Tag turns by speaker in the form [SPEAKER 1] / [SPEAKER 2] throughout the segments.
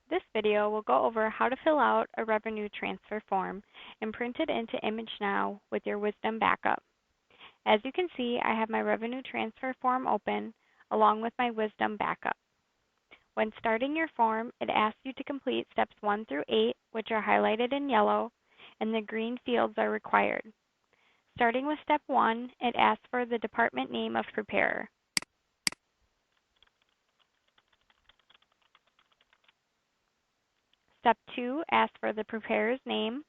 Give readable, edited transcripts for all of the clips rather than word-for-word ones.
[SPEAKER 1] This video will go over how to fill out a revenue transfer form and print it into ImageNow with your Wisdom backup. As you can see, I have my revenue transfer form open along with my Wisdom backup. When starting your form, it asks you to complete steps 1 through 8, which are highlighted in yellow, and the green fields are required. Starting with step 1, it asks for the department name of preparer. Step 2 asks for the preparer's name,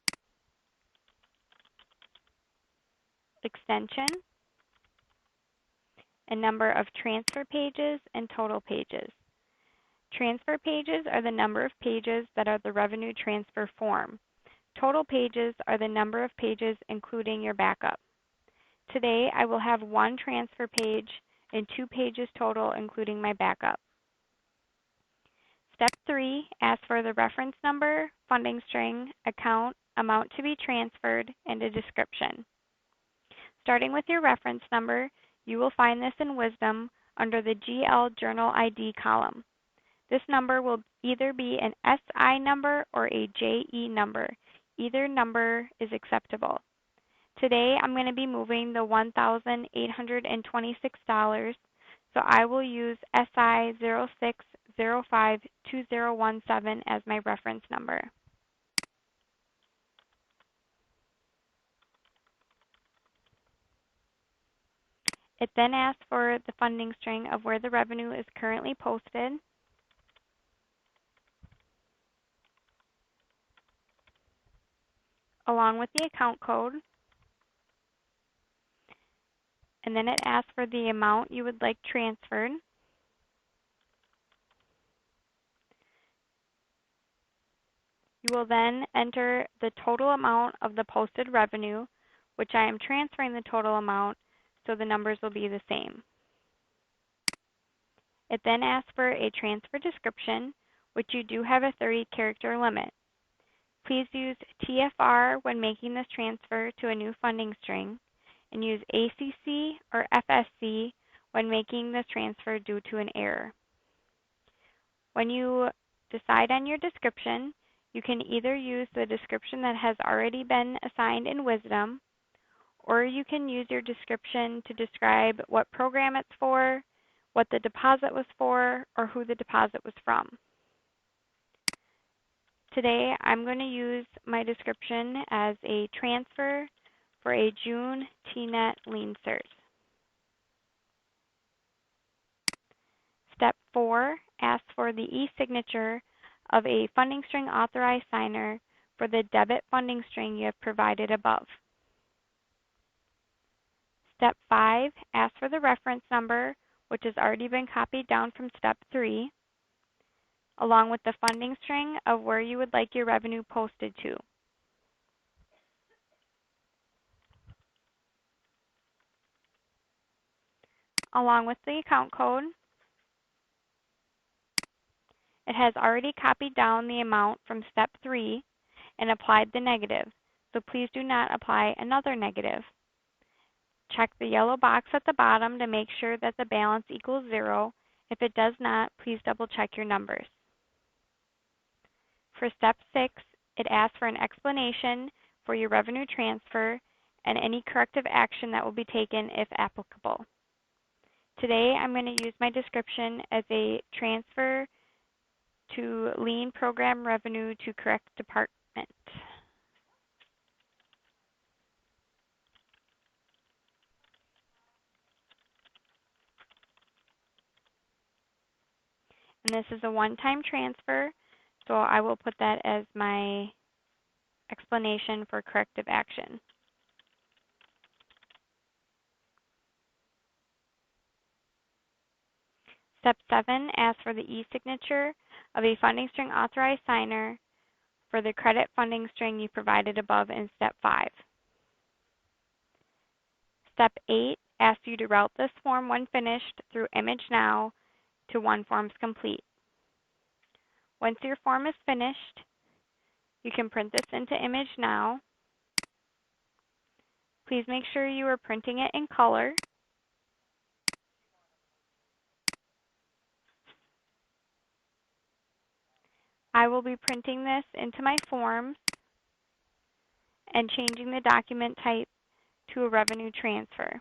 [SPEAKER 1] extension, and number of transfer pages and total pages. Transfer pages are the number of pages that are the revenue transfer form. Total pages are the number of pages including your backup. Today, I will have 1 transfer page and 2 pages total including my backup. Step 3 asks for the reference number, funding string, account, amount to be transferred, and a description. Starting with your reference number, you will find this in Wisdom under the GL Journal ID column. This number will either be an SI number or a JE number. Either number is acceptable. Today, I'm going to be moving the $1,826, so I will use SI 06052017 as my reference number. It then asks for the funding string of where the revenue is currently posted, along with the account code, and then it asks for the amount you would like transferred. You will then enter the total amount of the posted revenue, which I am transferring the total amount, so the numbers will be the same. It then asks for a transfer description, which you do have a 30-character limit. Please use TFR when making this transfer to a new funding string, and use ACC or FSC when making this transfer due to an error. When you decide on your description, you can either use the description that has already been assigned in Wisdom, or you can use your description to describe what program it's for, what the deposit was for, or who the deposit was from. Today, I'm going to use my description as a transfer for a June TNet lien cert. Step 4 asks for the e-signature of a funding string authorized signer for the debit funding string you have provided above. Step 5 asks for the reference number, which has already been copied down from step 3, along with the funding string of where you would like your revenue posted to. Along with the account code, it has already copied down the amount from step 3 and applied the negative, so please do not apply another negative. Check the yellow box at the bottom to make sure that the balance equals 0. If it does not, please double check your numbers. For step 6, it asks for an explanation for your revenue transfer and any corrective action that will be taken if applicable. Today, I'm going to use my description as a transfer to lien program revenue to correct department. And this is a one-time transfer, so I will put that as my explanation for corrective action. Step 7 asks for the e-signature of a funding string authorized signer for the credit funding string you provided above in step 5. Step 8 asks you to route this form when finished through ImageNow to OneForms Complete. Once your form is finished, you can print this into ImageNow. Please make sure you are printing it in color. I will be printing this into my forms and changing the document type to a revenue transfer.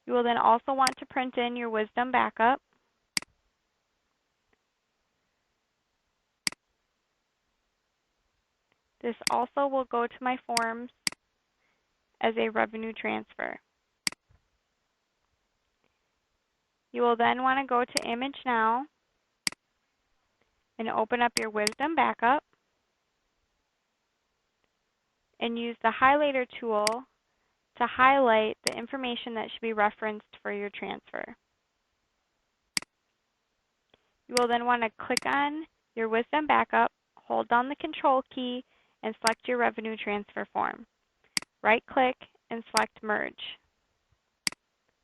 [SPEAKER 1] You will then also want to print in your Wisdom backup. This also will go to my forms as a revenue transfer. You will then want to go to Image Now and open up your Wisdom backup and use the highlighter tool to highlight the information that should be referenced for your transfer. You will then want to click on your Wisdom backup, hold down the Control key, and select your revenue transfer form. Right-click and select Merge.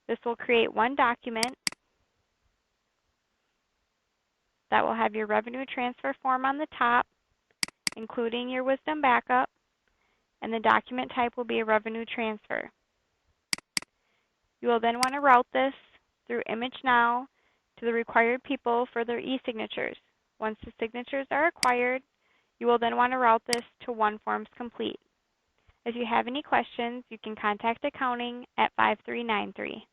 [SPEAKER 1] This will create one document that will have your revenue transfer form on the top, including your Wisdom backup, and the document type will be a revenue transfer. You will then want to route this through Image Now to the required people for their e-signatures. Once the signatures are acquired, you will then want to route this to OneForms Complete. If you have any questions, you can contact accounting at 5393.